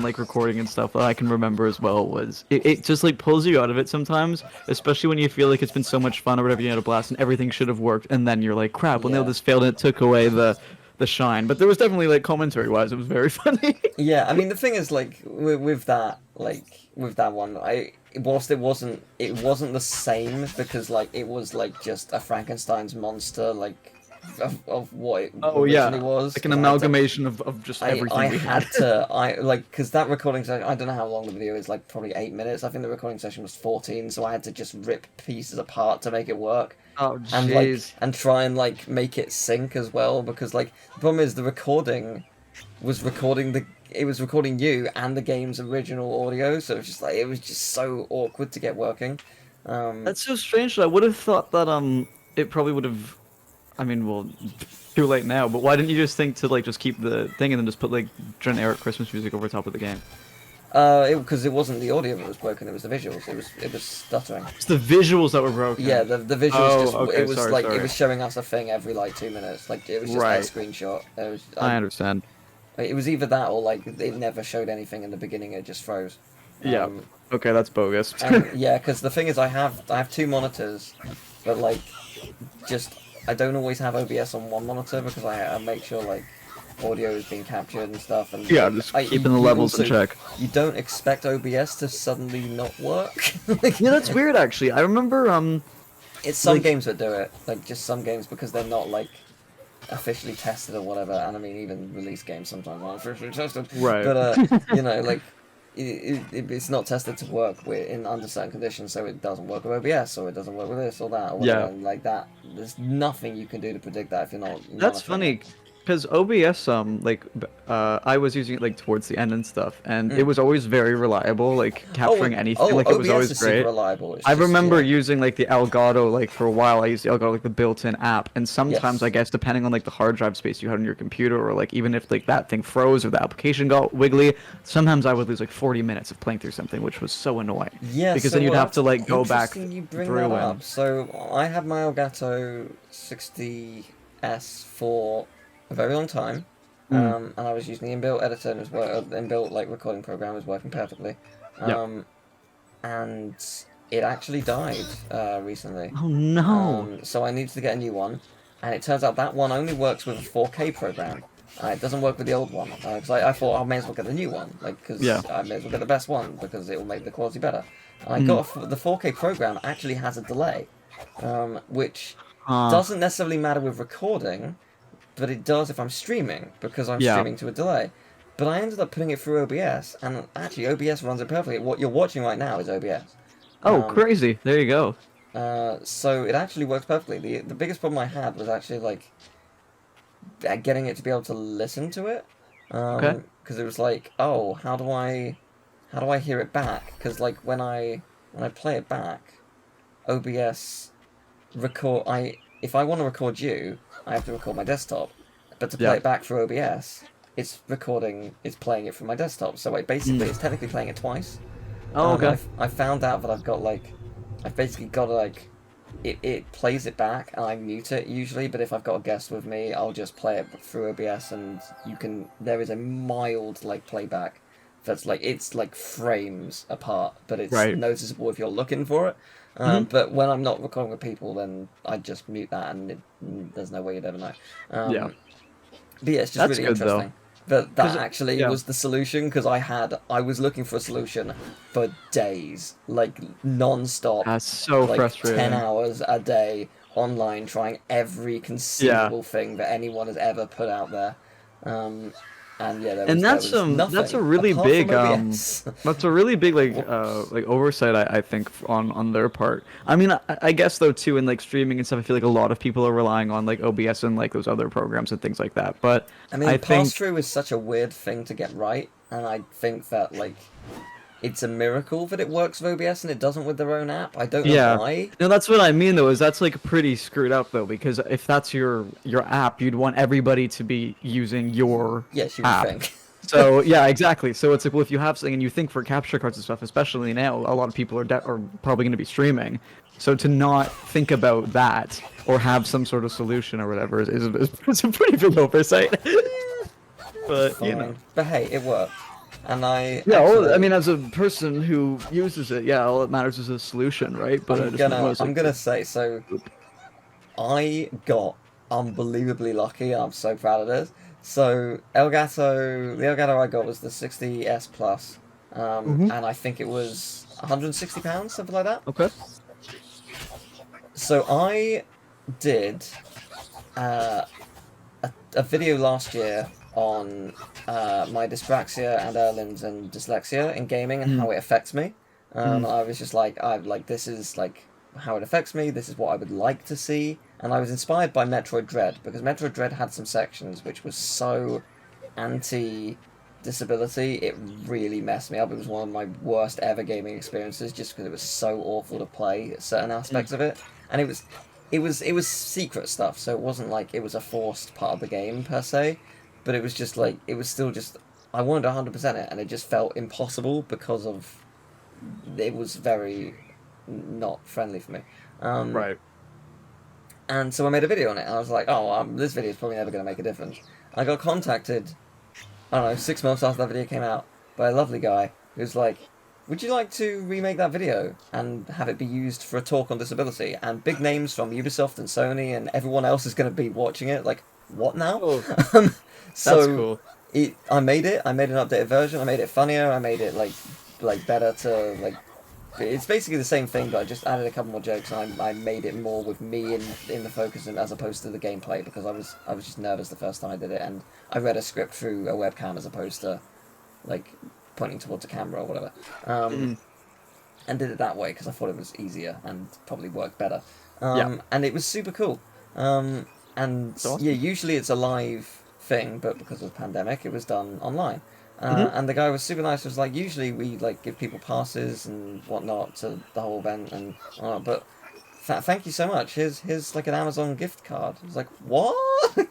like recording and stuff that I can remember as well was it just like pulls you out of it sometimes, especially when you feel like it's been so much fun or whatever, you had a blast and everything should have worked, and then you're like, crap, well, no,
Yeah.
this failed and it took away the shine. But there was definitely like commentary wise, it was very funny.
Yeah, I mean the thing is like with that one, whilst it wasn't the same because like it was like just a Frankenstein's monster like of what it originally was.
like an
'cause
amalgamation of just everything
I
we
had
had.
to like because that recording session, I don't know how long the video is, like probably 8 minutes. I think the recording session was 14, so I had to just rip pieces apart to make it work.
Oh
And like
jeez.
and try and like make it sync as well, because like the problem is the recording was recording you and the game's original audio, so it was just so awkward to get working.
That's so strange. I would have thought that it probably would have. I mean, well, too late now. But why didn't you just think to like just keep the thing and then just put like generic Christmas music over top of the game?
Because it wasn't the audio that was broken, it was the visuals. It was stuttering.
It's the visuals that were broken.
Yeah, the visuals
Oh, okay,
it was
sorry,
like
sorry.
it was showing us a thing every like 2 minutes. Like it was just
Right.
a screenshot. It was
I understand.
it was either that or like it never showed anything in the beginning. It just froze.
Yeah. Okay, that's bogus.
And, yeah, because the thing is, I have 2 monitors, but like just I don't always have OBS on one monitor because I make sure like audio is being captured and stuff. And
Yeah, just keeping the
you
levels in
also-
check.
You don't expect OBS to suddenly not work.
Yeah, that's weird actually. I remember
It's some
like-
games that do it, like just some games because they're not like officially tested or whatever. And I mean, even release games sometimes aren't officially tested.
Right.
But you know, like it's not tested to work under certain conditions, so it doesn't work with OBS, or it doesn't work with this or that, or whatever.
Yeah.
And like that, there's nothing you can do to predict that if you're not.
That's
monitoring
funny, because OBS, I was using it like towards the end and stuff, and
Mm.
it was always very reliable, like capturing anything. Like it was
OBS
always
is
great.
super reliable. It's
I
just,
remember
yeah.
using like the Elgato, like for a while I used the Elgato, like the built-in app, and sometimes
Yes.
I guess depending on like the hard drive space you had on your computer, or like even if like that thing froze or the application got wiggly, sometimes I would lose like 40 minutes of playing through something, which was so annoying.
Yeah,
because
so,
then you'd have to like go back
interesting you bring
through
that
and
up. So I had my Elgato 60S for a very long time, and I was using the inbuilt editor and inbuilt like recording program was working perfectly,
Yeah.
and it actually died recently.
Oh no.
So I needed to get a new one, and it turns out that one only works with a 4K program. It doesn't work with the old one, because I thought I may as well get the new one, like, because
Yeah.
I may as well get the best one, because it will make the quality better. And I
Mm.
got the 4K program actually has a delay, which doesn't necessarily matter with recording, but it does if I'm streaming, because I'm
Yeah.
streaming to a delay. But I ended up putting it through OBS, and actually OBS runs it perfectly. What you're watching right now is OBS.
Oh, crazy. There you go.
So it actually works perfectly. The biggest problem I had was actually like getting it to be able to listen to it.
Okay.
Because it was like, oh, how do I hear it back? Because like when I play it back, OBS if I want to record you, I have to record my desktop. But to play it back through OBS, it's playing it from my desktop. So it's technically playing it twice.
Oh, okay.
I found out that I've basically got to like, it plays it back and I mute it usually, but if I've got a guest with me, I'll just play it through OBS and there is a mild like playback that's like, it's like frames apart, but it's noticeable if you're looking for it. But when I'm not recording with people, then I just mute that and there's no way you'd ever know. But yeah, it's just
That's
really
good,
interesting.
though.
That actually was the solution, because I was looking for a solution for days, like non-stop.
That's so
like
frustrating.
10 hours a day online, trying every conceivable thing that anyone has ever put out there. And yeah,
that's a really big that's a really big like oversight I think on their part. I mean, I guess though too, in like streaming and stuff, I feel like a lot of people are relying on like OBS and like those other programs and things like that. But
I mean,
I think
pass-through is such a weird thing to get right, and I think that like it's a miracle that it works with OBS and it doesn't with their own app. I don't know why.
No, that's what I mean though, is that's like pretty screwed up though, because if that's your app, you'd want everybody to be using your
Yes, you would
app.
think.
So yeah, exactly. So it's like, well, if you have something and you think for capture cards and stuff, especially now, a lot of people are probably going to be streaming. So to not think about that or have some sort of solution or whatever is a pretty big oversight. But you know,
but hey, it worked. And
I mean, as a person who uses it, all that matters is a solution, right? But
I'm gonna say, so I got unbelievably lucky. I'm so proud of this. So the Elgato I got was the 60S Plus, and I think it was £160, something like that.
Okay.
So I did a video last year on my dyspraxia and Erlen's and dyslexia in gaming and how it affects me. I was just like, this is like how it affects me, this is what I would like to see, and I was inspired by Metroid Dread, because Metroid Dread had some sections which was so anti-disability, it really messed me up. It was one of my worst ever gaming experiences, just because it was so awful to play certain aspects of it, and it was secret stuff, so it wasn't like it was a forced part of the game per se, but it was just like, it was still just, I wanted 100% it, and it just felt impossible because of, it was very not friendly for me.
Right.
And so I made a video on it, and I was like, this video is probably never going to make a difference. I got contacted, I don't know, 6 months after that video came out, by a lovely guy who's like, would you like to remake that video and have it be used for a talk on disability? And big names from Ubisoft and Sony and everyone else is going to be watching it. Like, what now?
Oh,
so
that's cool.
I made an updated version, I made it funnier, I made it like better to like, it's basically the same thing, but I just added a couple more jokes, and I made it more with me in the focus, and as opposed to the gameplay, because I was just nervous the first time I did it, and I read a script through a webcam as opposed to like pointing towards a camera or whatever, and did it that way because I thought it was easier and probably worked better, and it was super cool, and
awesome.
yeah, usually it's a live thing, but because of the pandemic, it was done online. And the guy was super nice. Was like, usually we like give people passes and whatnot to the whole event, and but thank you so much. Here's like an Amazon gift card. I was like, what?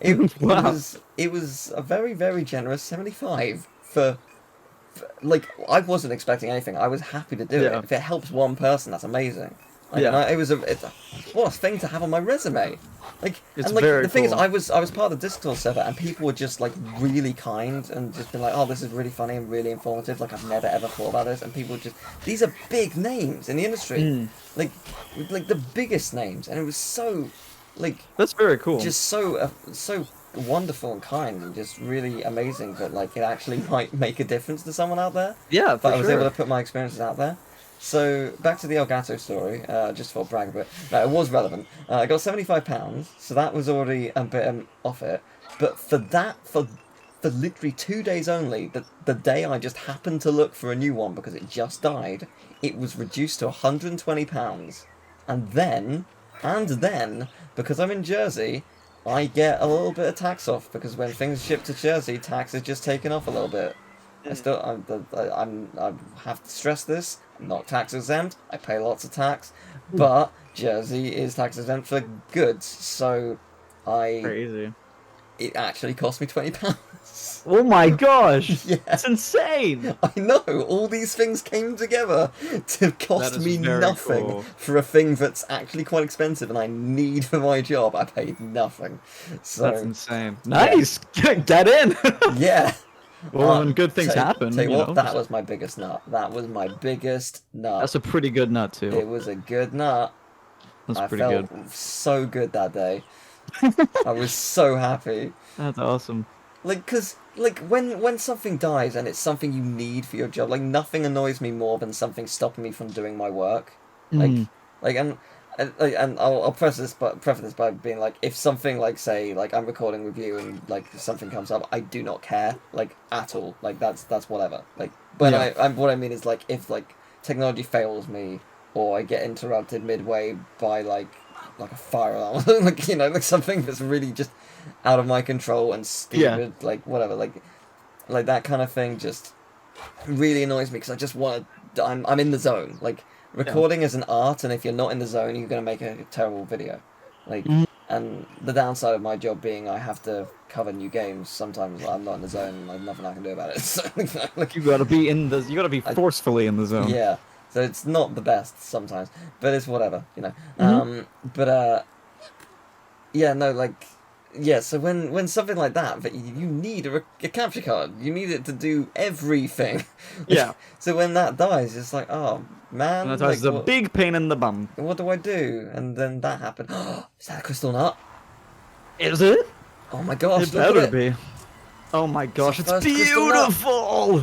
It was a very, very generous 75 for like, I wasn't expecting anything. I was happy to do it. If it helps one person, that's amazing. Like,
Yeah.
and what a thing to have on my resume. Like,
It's
and like
very
the thing is,
cool.
I was part of the Discord server, and people were just like really kind and just been like, "Oh, this is really funny and really informative." Like, I've never ever thought about this, and people just these are big names in the industry, like the biggest names, and it was so, like,
That's very cool.
just so wonderful and kind and just really amazing that like it actually might make a difference to someone out there.
Yeah, for
But I was
sure.
able to put my experiences out there. So back to the Elgato story, just for brag a bit. No, it was relevant. I got £75, so that was already a bit off it. But for literally 2 days only, the day I just happened to look for a new one because it just died, it was reduced to £120. And then, because I'm in Jersey, I get a little bit of tax off, because when things ship to Jersey, tax is just taken off a little bit. I have to stress this. I'm not tax exempt. I pay lots of tax, but Jersey is tax exempt for goods, so
Crazy.
it actually cost me £20.
Oh my gosh!
Yeah.
It's insane!
I know, all these things came together to cost
That is
me
very
nothing
cool.
for a thing that's actually quite expensive and I need for my job. I paid nothing. So
That's insane. Nice! Get in!
yeah.
Well, when good things happen,
Tell you
you
what,
know.
that was my biggest nut. That was my biggest nut.
That's a pretty good nut, too.
It was a good nut.
That's
I
pretty
felt
good.
so good that day. I was so happy.
That's awesome.
Like, cause like when something dies and it's something you need for your job, like nothing annoys me more than something stopping me from doing my work. Like and I'll preface this by being like, if something like, say, like I'm recording with you and like something comes up, I do not care, like, at all. Like that's whatever. Like, but
Yeah.
what I mean is, like, if like technology fails me or I get interrupted midway by like a fire alarm, like, you know, like something that's really just out of my control and stupid, like whatever, like that kind of thing just really annoys me, because I just want to. I'm in the zone. Like, recording is an art, and if you're not in the zone, you're gonna make a terrible video. Like, and the downside of my job being I have to cover new games. Sometimes I'm not in the zone, and there's nothing I can do about it. So, like,
You gotta be in the. You gotta be forcefully in the zone.
yeah. So it's not the best sometimes, but it's whatever, you know. Yeah, no, like, yeah. So when something like that, but you need a capture card, you need it to do everything.
Yeah.
So when that dies, it's like, oh man,
And
like,
that's a big pain in the bum.
what do I do? And then that happened. Is that a crystal nut?
Is it?
Oh my gosh,
It
look at
better
it.
be. Oh my gosh, it's
first crystal nut.
beautiful!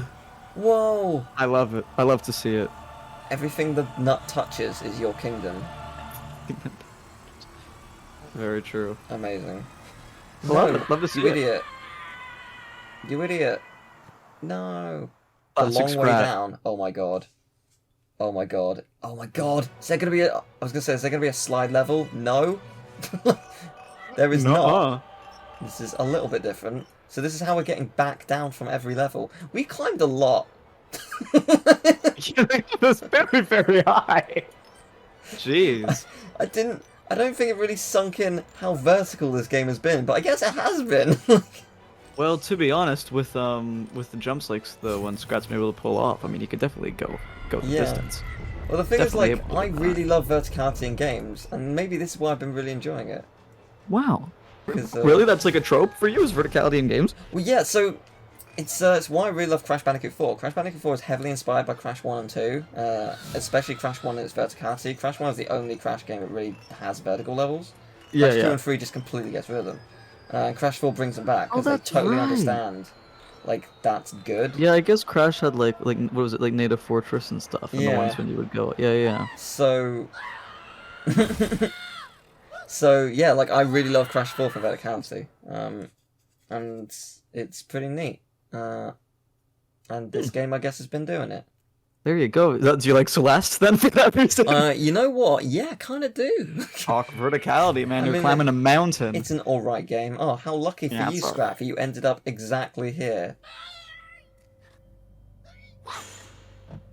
Whoa!
I love it. I love to see it.
Everything the nut touches is your kingdom.
Very true.
Amazing.
Love it. Love to see
you
it.
idiot. You idiot. No. The
Classic
long way
Scrat.
down. Oh my god. Oh my god. Oh my god. Is there gonna be a... I was gonna say, is there gonna be a slide level? No. There is not. This is a little bit different. So this is how we're getting back down from every level. We climbed a lot.
That's very, very high. Jeez.
I don't think it really sunk in how vertical this game has been, but I guess it has been.
Well, to be honest, with the jumps like the one Scrat's been able to pull off, I mean, you could definitely go the
Yeah.
distance.
Well, the thing
Definitely
is, like,
able to
I
do that.
really love verticality in games, and maybe this is why I've been really enjoying it.
Wow.
'Cause,
Really, that's like a trope for you, is verticality in games?
Well, yeah, so it's why I really love Crash Bandicoot 4. Crash Bandicoot 4 is heavily inspired by Crash 1 and 2, especially Crash 1 and its verticality. Crash 1 is the only Crash game that really has vertical levels.
Yeah,
Crash 2
yeah.
and 3 just completely gets rid of them. And Crash 4 brings them back,
Oh,
because they
that's
totally
right.
understand, like, that's good.
Yeah, I guess Crash had like what was it, like Native Fortress and stuff, and the
Yeah.
ones when you would go. Yeah, yeah.
So... So, yeah, like, I really love Crash 4 for verticality. And it's pretty neat. And this game, I guess, has been doing it.
There you go. Do you like Celeste then for that reason?
You know what? Yeah, I kind of do.
Talk verticality, man.
I
You're
mean,
climbing a mountain.
It's an alright game. Oh, how lucky for
Yeah,
you,
it's
Scrat, for you ended up exactly here.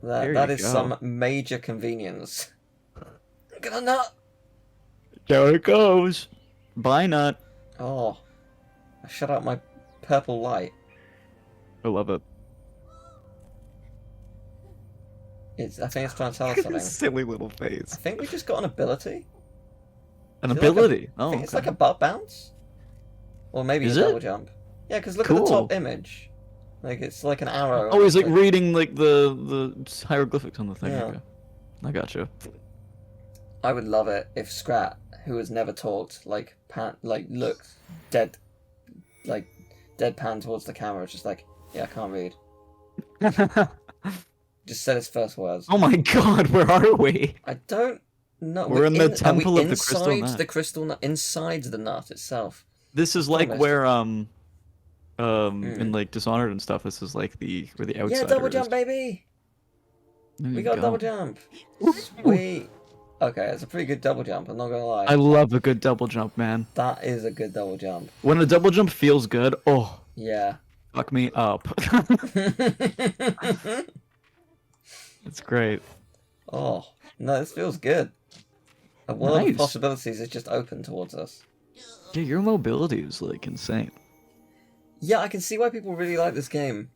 There
That
you
is
go.
some major convenience. Get a nut!
There it goes. Bye, Nut.
Oh, I shut out my purple light.
I love it.
I think it's trying to tell us something.
Silly little
I
face.
think we just got an ability.
An
I feel
ability?
I think
Oh,
it's
okay.
like a butt bounce. Or maybe
Is
a
it?
double jump. Yeah, because look at the
Cool.
top image. Like, it's like an arrow.
Oh, he's like
Like,
reading like the hieroglyphics on the thing.
Yeah.
Okay. I gotcha.
I would love it if Scrat, who has never talked, like looked dead, like deadpan towards the camera, just like, yeah, I can't read. Just said his first words.
Oh my god, where are we?
I don't know.
We're in the
are we
temple of the crystal
inside
nut.
the crystal nut, inside the nut itself.
This is like
Almost.
where in like Dishonored and stuff. This is like where the outsider
Yeah, double
is.
jump, baby.
There
We
you
got a
go.
double jump. Sweet. Okay, it's a pretty good double jump. I'm not gonna lie.
I love a good double jump, man.
That is a good double jump.
When a double jump feels good, oh,
Yeah.
fuck me up. It's great.
Oh no, this feels good. A world
Nice.
of possibilities is just open towards us.
Yeah, your mobility is like insane.
Yeah, I can see why people really like this game.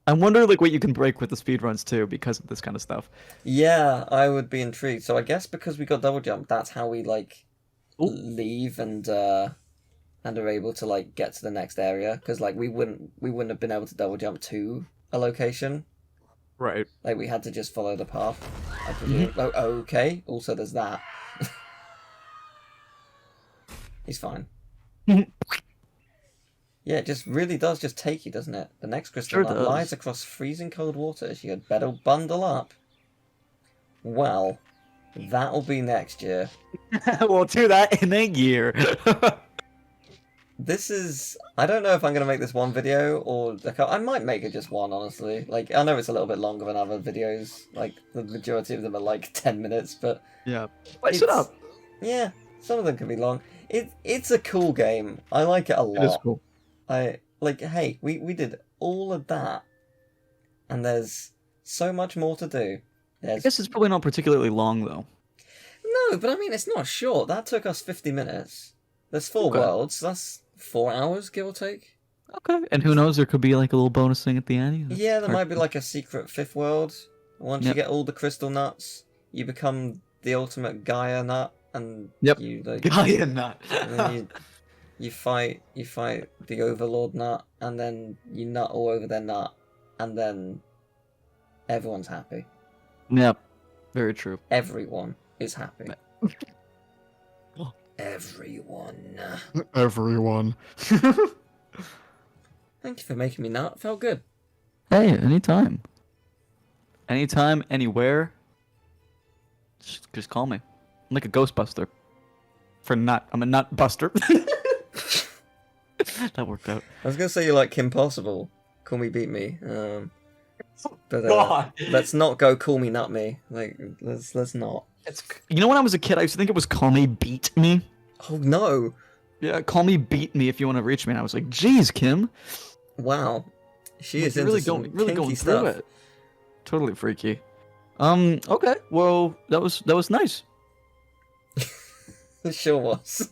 I wonder like what you can break with the speedruns too because of this kind of stuff.
Yeah, I would be intrigued. So I guess because we got double jump, that's how we like
Ooh.
leave and are able to like get to the next area. Because like we wouldn't have been able to double jump to a location.
Right.
Like we had to just follow the path. I presume. Oh, okay. Also, there's that. He's fine. Yeah, it just really does just take you, doesn't it? The next crystal
Sure
nut
does.
lies across freezing cold waters. You had better bundle up. Well, that'll be next year.
We'll do that in a year.
This is... I don't know if I'm going to make this one video or... I might make it just one, honestly. Like, I know it's a little bit longer than other videos. Like, the majority of them are like 10 minutes, but...
Yeah. Spice it up.
Yeah, some of them can be long. It's a cool game. I like it a lot.
It is cool.
Hey, we did all of that, and there's so much more to do.
I guess it's probably not particularly long though.
No, but I mean, it's not short. That took us 50 minutes. There's 4
Okay.
worlds. That's 4 hours, give or take.
Okay. And who knows? There could be like a little bonus thing at the end.
Yeah, there might be like a secret 5th world. Once you
Yep.
get all the crystal nuts, you become the ultimate Gaia nut, and
Yep.
you like.
Gaia nut.
And then you fight the Overlord nut, and then you nut all over their nut, and then everyone's happy.
Yep. Very true.
Everyone is happy. Everyone.
Everyone.
Thank you for making me nut. Felt good.
Hey, anytime. Anytime, anywhere. Just call me. I'm like a Ghostbuster. For nut. I'm a nut buster. That worked out.
I was gonna say you're like Kim Possible. Call me, beat me. But
God.
let's not go. Call me, nut me. Like let's not.
You know when I was a kid, I used to think it was call me, beat me.
Oh no!
Yeah, call me, beat me if you want to reach me. And I was like, geez, Kim.
Wow, she is
You're
into
really
some
going, really
kinky
going
stuff.
through it. Totally freaky. Okay. Well, that was nice.
It sure was.